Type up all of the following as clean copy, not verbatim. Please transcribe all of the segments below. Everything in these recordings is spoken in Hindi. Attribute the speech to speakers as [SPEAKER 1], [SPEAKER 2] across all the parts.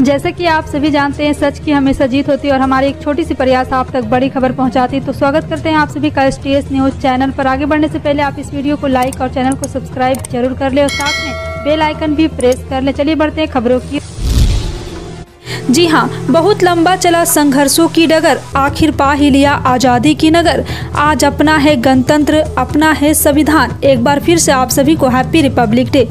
[SPEAKER 1] जैसे कि आप सभी जानते हैं, सच की हमेशा जीत होती है और हमारी एक छोटी सी प्रयास आप तक बड़ी खबर पहुंचाती है। तो स्वागत करते हैं आप सभी का STS न्यूज़ चैनल पर। आगे बढ़ने से पहले आप इस वीडियो को लाइक और चैनल को सब्सक्राइब जरूर कर ले और साथ में बेल आइकन भी प्रेस कर ले। चलिए बढ़ते हैं खबरों की। जी हाँ, बहुत लंबा चला संघर्षों की डगर, आखिर पा ही लिया आज़ादी की नगर। आज अपना है गणतंत्र, अपना है संविधान। एक बार फिर से आप सभी को हैप्पी रिपब्लिक डे।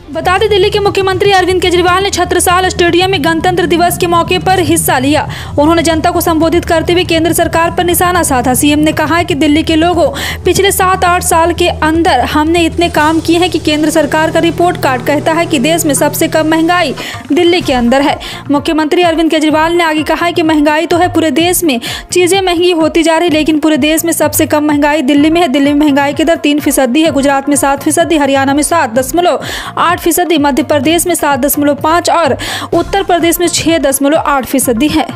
[SPEAKER 1] बता दें, दिल्ली के मुख्यमंत्री अरविंद केजरीवाल ने छत्रसाल स्टेडियम में गणतंत्र दिवस के मौके पर हिस्सा लिया। उन्होंने जनता को संबोधित करते हुए केंद्र सरकार पर निशाना साधा। सीएम ने कहा है कि दिल्ली के लोगों, पिछले 7-8 साल के अंदर हमने इतने काम किए हैं कि केंद्र सरकार का रिपोर्ट कार्ड कहता है कि देश में सबसे कम महंगाई दिल्ली के अंदर है। मुख्यमंत्री अरविंद केजरीवाल ने आगे कहा है कि महंगाई तो है पूरे देश में, चीजें महंगी होती जा रही, लेकिन पूरे देश में सबसे कम महंगाई दिल्ली में है। दिल्ली में महंगाई की दर 3% है, गुजरात में 7%, हरियाणा में 7.8%, मध्य प्रदेश में 7.5% और उत्तर प्रदेश में 6.8% है।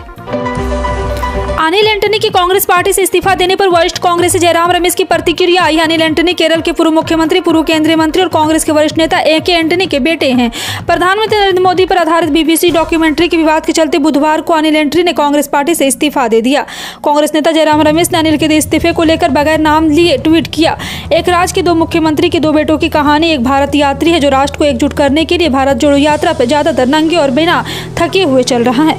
[SPEAKER 1] अनिल एंटनी की कांग्रेस पार्टी से इस्तीफा देने पर वरिष्ठ कांग्रेसी जयराम रमेश की प्रतिक्रिया आई। अनिल एंटनी केरल के पूर्व मुख्यमंत्री, पूर्व केंद्रीय मंत्री और कांग्रेस के वरिष्ठ नेता AK एंटनी के बेटे हैं। प्रधानमंत्री नरेंद्र मोदी पर आधारित BBC डॉक्यूमेंट्री के विवाद के चलते बुधवार को अनिल एंटनी ने कांग्रेस पार्टी से इस्तीफा दे दिया। कांग्रेस नेता जयराम रमेश ने अनिल के इस्तीफे को लेकर बगैर नाम लिए ट्वीट किया। एक राज्य के 2 मुख्यमंत्री के 2 बेटों की कहानी। एक भारत यात्री है जो राष्ट्र को एकजुट करने के लिए भारत जोड़ो यात्रा पर ज्यादातर नंगे और बिना थके हुए चल रहा है।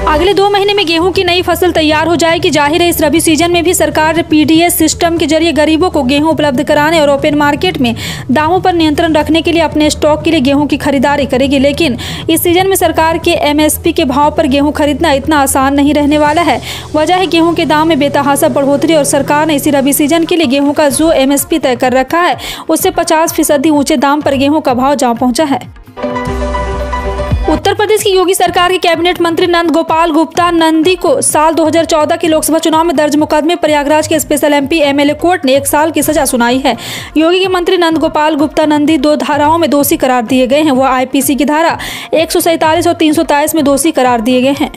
[SPEAKER 1] अगले 2 महीने में गेहूं की नई फसल तैयार हो जाएगी। जाहिर है, इस रबी सीजन में भी सरकार PDS सिस्टम के जरिए गरीबों को गेहूं उपलब्ध कराने और ओपन मार्केट में दामों पर नियंत्रण रखने के लिए अपने स्टॉक के लिए गेहूं की खरीदारी करेगी। लेकिन इस सीजन में सरकार के MSP के भाव पर गेहूं खरीदना इतना आसान नहीं रहने वाला है। वजह है गेहूं के दाम में बेतहाशा बढ़ोतरी और सरकार ने इसी रबी सीजन के लिए गेहूं का जो MSP तय कर रखा है उससे 50% ऊंचे दाम पर गेहूं का भाव जा पहुंचा है। उत्तर प्रदेश की योगी सरकार के कैबिनेट मंत्री नंद गोपाल गुप्ता नंदी को साल 2014 के लोकसभा चुनाव में दर्ज मुकदमे प्रयागराज के स्पेशल MP MLA कोर्ट ने 1 साल की सजा सुनाई है। योगी के मंत्री नंद गोपाल गुप्ता नंदी 2 धाराओं में दोषी करार दिए गए हैं। वह IPC की धारा 147 और 323 में दोषी करार दिए गए हैं।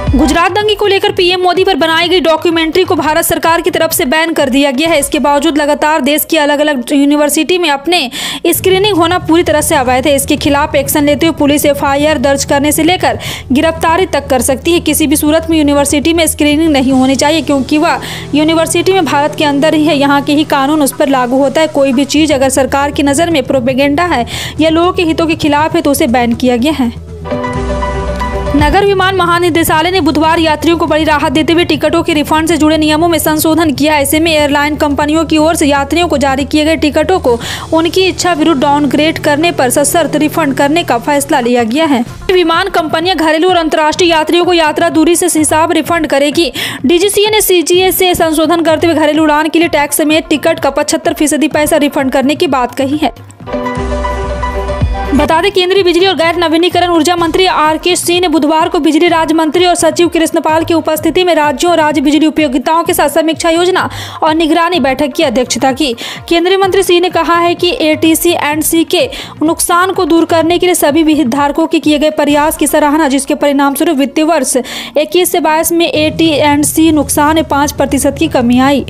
[SPEAKER 1] गुजरात दंगे को लेकर PM मोदी पर बनाई गई डॉक्यूमेंट्री को भारत सरकार की तरफ से बैन कर दिया गया है। इसके बावजूद लगातार देश की अलग अलग यूनिवर्सिटी में अपने स्क्रीनिंग होना पूरी तरह से अवैध है। इसके खिलाफ एक्शन लेते हुए पुलिस FIR दर्ज करने से लेकर गिरफ्तारी तक कर सकती है। किसी भी सूरत में यूनिवर्सिटी में स्क्रीनिंग नहीं होनी चाहिए, क्योंकि वह यूनिवर्सिटी में भारत के अंदर ही है, यहाँ के ही कानून उस पर लागू होता है। कोई भी चीज़ अगर सरकार की नज़र में प्रोपेगेंडा है या लोगों के हितों के खिलाफ है तो उसे बैन किया गया है। नगर विमान महानिदेशालय ने बुधवार यात्रियों को बड़ी राहत देते हुए टिकटों के रिफंड से जुड़े नियमों में संशोधन किया। ऐसे में एयरलाइन कंपनियों की ओर से यात्रियों को जारी किए गए टिकटों को उनकी इच्छा विरुद्ध डाउनग्रेड करने पर सशर्त रिफंड करने का फैसला लिया गया है। विमान कंपनियां घरेलू और अंतर्राष्ट्रीय यात्रियों को यात्रा दूरी से हिसाब रिफंड करेगी। DGCA ने CGA से संशोधन करते हुए घरेलू उड़ान के लिए टैक्स समेत टिकट का 75% पैसा रिफंड करने की बात कही है। बता दें, केंद्रीय बिजली और गैर नवीनीकरण ऊर्जा मंत्री RK सिंह ने बुधवार को बिजली राज्य मंत्री और सचिव कृष्णपाल की उपस्थिति में राज्यों और राज्य बिजली उपयोगिताओं के साथ समीक्षा योजना और निगरानी बैठक की अध्यक्षता की। केंद्रीय मंत्री सिंह ने कहा है कि AT&C के नुकसान को दूर करने के लिए सभी हितधारकों के किए गए प्रयास की सराहना, जिसके परिणाम स्वरूप वित्तीय वर्ष 21 से 22 में AT&C नुकसान में 5% की कमी आई।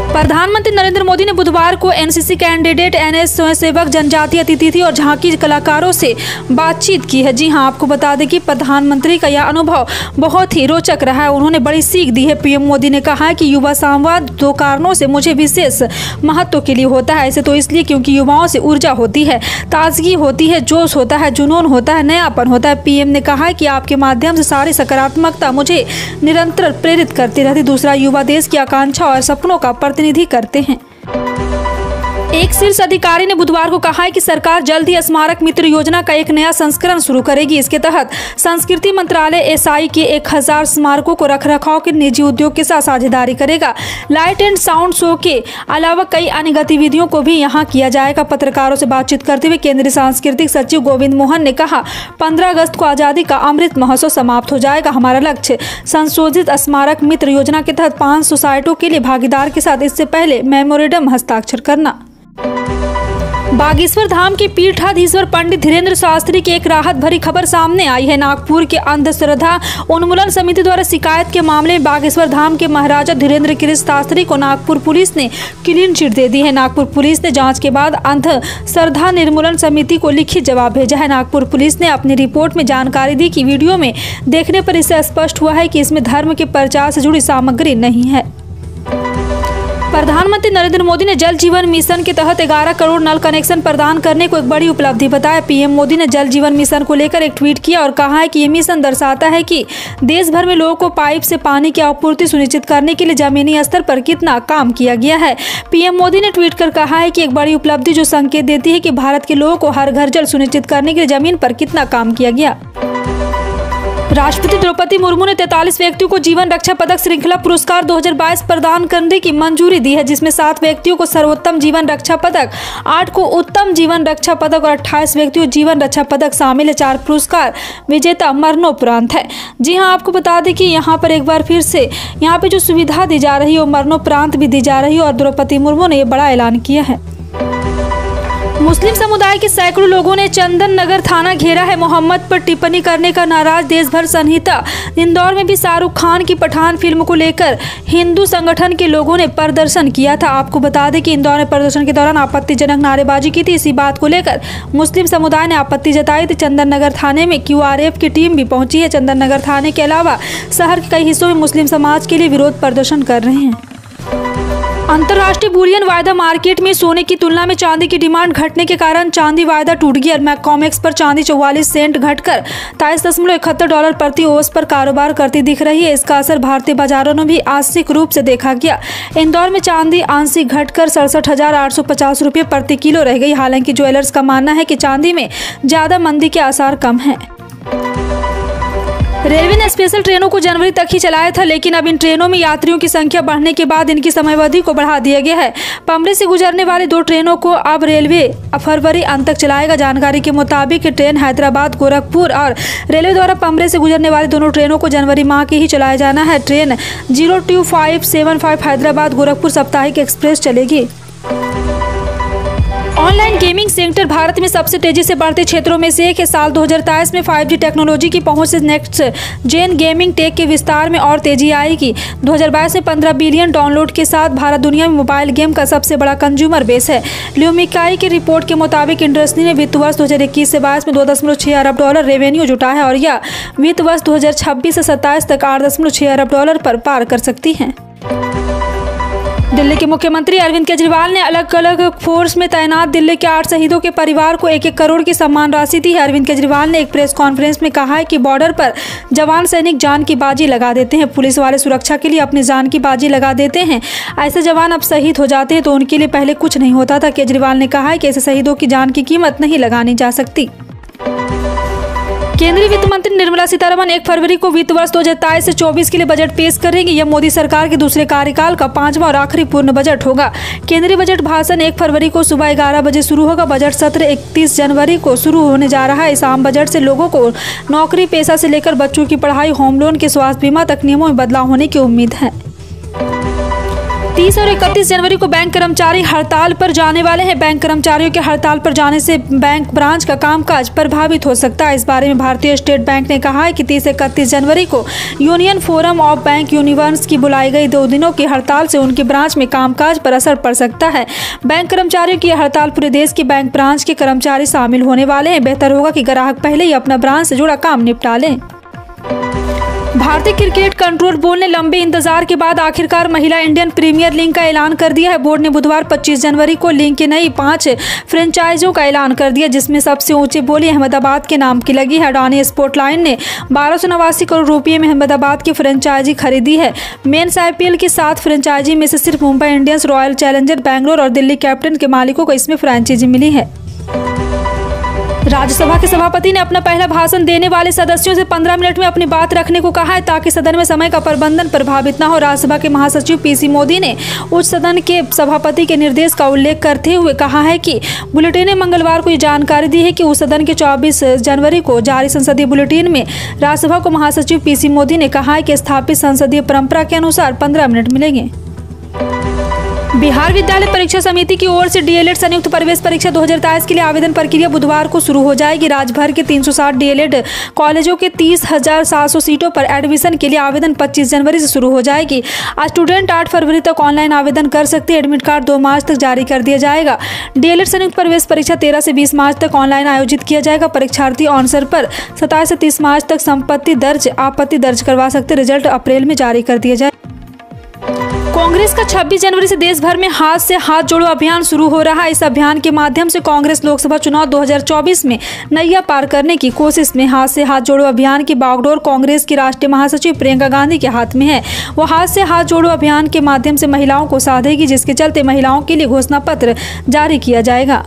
[SPEAKER 1] प्रधानमंत्री नरेंद्र मोदी ने बुधवार को NCC कैंडिडेट, NS स्वयंसेवक, जनजातीय अतिथि और झांकी कलाकारों से बातचीत की है। जी हां, आपको बता दें कि प्रधानमंत्री का यह अनुभव बहुत ही रोचक रहा है। उन्होंने बड़ी सीख दी है। PM मोदी ने कहा है कि युवा संवाद 2 कारणों से मुझे विशेष महत्व के लिए होता है। ऐसे तो इसलिए क्योंकि युवाओं से ऊर्जा होती है, ताजगी होती है, जोश होता है, जुनून होता है, नयापन होता है। PM ने कहा है कि आपके माध्यम से सारी सकारात्मकता मुझे निरंतर प्रेरित करती रहती। दूसरा, युवा देश की आकांक्षा और सपनों का प्रतिनिधि करते हैं। एक शीर्ष अधिकारी ने बुधवार को कहा है कि सरकार जल्द ही स्मारक मित्र योजना का एक नया संस्करण शुरू करेगी। इसके तहत संस्कृति मंत्रालय SI के 1000 स्मारकों को रखरखाव के निजी उद्योग के साथ साझेदारी करेगा। लाइट एंड साउंड शो के अलावा कई अन्य गतिविधियों को भी यहाँ किया जाएगा। पत्रकारों से बातचीत करते हुए केंद्रीय सांस्कृतिक सचिव गोविंद मोहन ने कहा, 15 अगस्त को आज़ादी का अमृत महोत्सव समाप्त हो जाएगा। हमारा लक्ष्य संशोधित स्मारक मित्र योजना के तहत 500 साइटों के लिए भागीदार के साथ इससे पहले मेमोरेंडम हस्ताक्षर करना। बागेश्वर धाम के पीठाधीश्वर पंडित धीरेन्द्र शास्त्री की एक राहत भरी खबर सामने आई है। नागपुर के अंधश्रद्धा उन्मूलन समिति द्वारा शिकायत के मामले में बागेश्वर धाम के महाराजा धीरेन्द्र गिरी शास्त्री को नागपुर पुलिस ने क्लीन चिट दे दी है। नागपुर पुलिस ने जांच के बाद अंधश्रद्धा निर्मूलन समिति को लिखित जवाब भेजा है। नागपुर पुलिस ने अपनी रिपोर्ट में जानकारी दी कि वीडियो में देखने पर इससे स्पष्ट हुआ है कि इसमें धर्म के प्रचार से जुड़ी सामग्री नहीं है। प्रधानमंत्री नरेंद्र मोदी ने जल जीवन मिशन के तहत 11 करोड़ नल कनेक्शन प्रदान करने को एक बड़ी उपलब्धि बताया। पीएम मोदी ने जल जीवन मिशन को लेकर एक ट्वीट किया और कहा है कि ये मिशन दर्शाता है कि देश भर में लोगों को पाइप से पानी की आपूर्ति सुनिश्चित करने के लिए जमीनी स्तर पर कितना काम किया गया है। पीएम मोदी ने ट्वीट कर कहा है कि एक बड़ी उपलब्धि जो संकेत देती है कि भारत के लोगों को हर घर जल सुनिश्चित करने के लिए जमीन पर कितना काम किया गया। राष्ट्रपति द्रौपदी मुर्मू ने 43 व्यक्तियों को जीवन रक्षा पदक श्रृंखला पुरस्कार 2022 प्रदान करने की मंजूरी दी है, जिसमें 7 व्यक्तियों को सर्वोत्तम जीवन रक्षा पदक, 8 को उत्तम जीवन रक्षा पदक और 28 व्यक्तियों को जीवन रक्षा पदक शामिल है। 4 पुरस्कार विजेता मरणोपरांत है। जी हां, आपको बता दें कि यहाँ पर एक बार फिर से यहाँ पे जो सुविधा दी जा रही है वो मरणोपरांत भी दी जा रही है और द्रौपदी मुर्मू ने ये बड़ा ऐलान किया है। मुस्लिम समुदाय के सैकड़ों लोगों ने चंदन नगर थाना घेरा है। मोहम्मद पर टिप्पणी करने का नाराज देश भर संहिता। इंदौर में भी शाहरुख खान की पठान फिल्म को लेकर हिंदू संगठन के लोगों ने प्रदर्शन किया था। आपको बता दें कि इंदौर में प्रदर्शन के दौरान आपत्तिजनक नारेबाजी की थी। इसी बात को लेकर मुस्लिम समुदाय ने आपत्ति जताई थी। चंदन नगर थाने में QRF की टीम भी पहुंची है। चंदन नगर थाने के अलावा शहर के कई हिस्सों में मुस्लिम समाज के लिए विरोध प्रदर्शन कर रहे हैं। अंतर्राष्ट्रीय बुलियन वायदा मार्केट में सोने की तुलना में चांदी की डिमांड घटने के कारण चांदी वायदा टूट गया। मैककॉमेक्स पर चांदी 44 सेंट घटकर $23.71 प्रति ओंस पर कारोबार करती दिख रही है। इसका असर भारतीय बाजारों में भी आंशिक रूप से देखा गया। इंदौर में चांदी आंशिक घटकर 67,850 रुपये प्रति किलो रह गई। हालांकि ज्वेलर्स का मानना है कि चांदी में ज्यादा मंदी के आसार कम हैं। रेलवे ने स्पेशल ट्रेनों को जनवरी तक ही चलाया था, लेकिन अब इन ट्रेनों में यात्रियों की संख्या बढ़ने के बाद इनकी समयावधि को बढ़ा दिया गया है। पमरी से गुजरने वाली 2 ट्रेनों को अब रेलवे फरवरी अंत तक चलाएगा। जानकारी के मुताबिक ट्रेन हैदराबाद गोरखपुर और रेलवे द्वारा पमरी से गुजरने वाली दोनों ट्रेनों को जनवरी माह के ही चलाया जाना है। ट्रेन 02575 हैदराबाद गोरखपुर साप्ताहिक एक्सप्रेस चलेगी। ऑनलाइन गेमिंग सेक्टर भारत में सबसे तेजी से बढ़ते क्षेत्रों में से एक है। साल 2023 में 5G टेक्नोलॉजी की पहुंच से नेक्स्ट जेन गेमिंग टेक के विस्तार में और तेजी आएगी। 2022 में 15 बिलियन डाउनलोड के साथ भारत दुनिया में मोबाइल गेम का सबसे बड़ा कंज्यूमर बेस है। ल्यूमिकाई की रिपोर्ट के मुताबिक इंडस्ट्री ने वित्त वर्ष 2021 से 22 में $2.6 अरब रेवेन्यू जुटा है और यह वित्त वर्ष 2026 से 27 तक $8.6 अरब पर पार कर सकती है। दिल्ली के मुख्यमंत्री अरविंद केजरीवाल ने अलग अलग फोर्स में तैनात दिल्ली के 8 शहीदों के परिवार को 1-1 करोड़ की सम्मान राशि दी है। अरविंद केजरीवाल ने एक प्रेस कॉन्फ्रेंस में कहा है कि बॉर्डर पर जवान सैनिक जान की बाजी लगा देते हैं। पुलिस वाले सुरक्षा के लिए अपनी जान की बाजी लगा देते हैं। ऐसे जवान अब शहीद हो जाते हैं तो उनके लिए पहले कुछ नहीं होता था। केजरीवाल ने कहा है कि ऐसे शहीदों की जान की कीमत नहीं लगानी जा सकती। केंद्रीय वित्त मंत्री निर्मला सीतारमण 1 फरवरी को वित्त वर्ष 2023 से 24 के लिए बजट पेश करेंगे। यह मोदी सरकार के दूसरे कार्यकाल का 5वां और आखिरी पूर्ण बजट होगा। केंद्रीय बजट भाषण 1 फरवरी को सुबह 11 बजे शुरू होगा। बजट सत्र 31 जनवरी को शुरू होने जा रहा है। इस आम बजट से लोगों को नौकरी पेशा से लेकर बच्चों की पढ़ाई, होम लोन के स्वास्थ्य बीमा तक नियमों में बदलाव होने की उम्मीद है। 30 और 31 जनवरी को बैंक कर्मचारी हड़ताल पर जाने वाले हैं। बैंक कर्मचारियों के हड़ताल पर जाने से बैंक ब्रांच का कामकाज प्रभावित हो सकता है। इस बारे में भारतीय स्टेट बैंक ने कहा है कि 30-31 जनवरी को union forum of bank universe की बुलाई गई 2 दिनों की हड़ताल से उनकी ब्रांच में कामकाज पर असर पड़ सकता है। बैंक कर्मचारियों की हड़ताल पूरे देश के बैंक ब्रांच के कर्मचारी शामिल होने वाले हैं। बेहतर होगा कि ग्राहक पहले ही अपना ब्रांच से जुड़ा काम निपटा लें। भारतीय क्रिकेट कंट्रोल बोर्ड ने लंबे इंतजार के बाद आखिरकार महिला इंडियन प्रीमियर लीग का ऐलान कर दिया है। बोर्ड ने बुधवार 25 जनवरी को लीग की नई 5 फ्रेंचाइजों का ऐलान कर दिया, जिसमें सबसे ऊंची बोली अहमदाबाद के नाम की लगी है। अडानी स्पोर्ट लाइन ने 1289 करोड़ रुपये में अहमदाबाद की फ्रेंचाइजी खरीदी है। मेंस IPL की 7 फ्रेंचाइजी में से सिर्फ Mumbai Indians, royal challenger Bangalore और दिल्ली कैपिटल के मालिकों को इसमें फ्रेंचाइजी मिली है। राज्यसभा के सभापति ने अपना पहला भाषण देने वाले सदस्यों से 15 मिनट में अपनी बात रखने को कहा है, ताकि सदन में समय का प्रबंधन प्रभावित न हो। राज्यसभा के महासचिव PC मोदी ने उच्च सदन के सभापति के निर्देश का उल्लेख करते हुए कहा है कि बुलेटिन ने मंगलवार को ये जानकारी दी है कि उच्च सदन के 24 जनवरी को जारी संसदीय बुलेटिन में राज्यसभा को महासचिव PC मोदी ने कहा है कि स्थापित संसदीय परंपरा के अनुसार 15 मिनट मिलेंगे। बिहार विद्यालय परीक्षा समिति की ओर से डीएलएड संयुक्त प्रवेश परीक्षा 2023 के लिए आवेदन प्रक्रिया बुधवार को शुरू हो जाएगी। राज्य भर के 360 डीएलएड कॉलेजों के 30,700 सीटों पर एडमिशन के लिए आवेदन 25 जनवरी से शुरू हो जाएगी। स्टूडेंट 8 फरवरी तक ऑनलाइन आवेदन कर सकते हैं। एडमिट कार्ड 2 मार्च तक जारी कर दिया जाएगा। डीएलएड संयुक्त प्रवेश परीक्षा 13 से 20 मार्च तक ऑनलाइन आयोजित किया जाएगा। परीक्षार्थी ऑनसर पर 27 से 30 मार्च तक आपत्ति दर्ज करवा सकते। रिजल्ट अप्रैल में जारी कर दिया जाए। कांग्रेस का 26 जनवरी से देश भर में हाथ से हाथ जोड़ो अभियान शुरू हो रहा है। इस अभियान के माध्यम से कांग्रेस लोकसभा चुनाव 2024 में नैया पार करने की कोशिश में हाथ से हाथ जोड़ो अभियान की बागडोर कांग्रेस की राष्ट्रीय महासचिव प्रियंका गांधी के हाथ में है। वो हाथ से हाथ जोड़ो अभियान के माध्यम से महिलाओं को साधेगी, जिसके चलते महिलाओं के लिए घोषणा पत्र जारी किया जाएगा।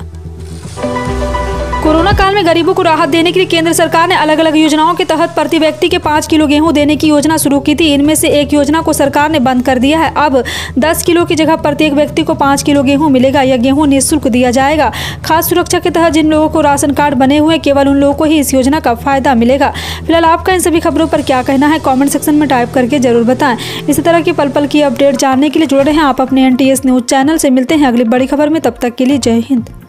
[SPEAKER 1] कोरोना काल में गरीबों को राहत देने के लिए केंद्र सरकार ने अलग अलग योजनाओं के तहत प्रति व्यक्ति के 5 किलो गेहूं देने की योजना शुरू की थी। इनमें से एक योजना को सरकार ने बंद कर दिया है। अब 10 किलो की जगह प्रत्येक व्यक्ति को 5 किलो गेहूं मिलेगा। यह गेहूं निःशुल्क दिया जाएगा। खास सुरक्षा के तहत जिन लोगों को राशन कार्ड बने हुए केवल उन लोगों को ही इस योजना का फायदा मिलेगा। फिलहाल आपका इन सभी खबरों पर क्या कहना है, कॉमेंट सेक्शन में टाइप करके जरूर बताएं। इसी तरह की पल पल की अपडेट जानने के लिए जुड़े रहें आप अपने NTS न्यूज चैनल से। मिलते हैं अगली बड़ी खबर में, तब तक के लिए जय हिंद।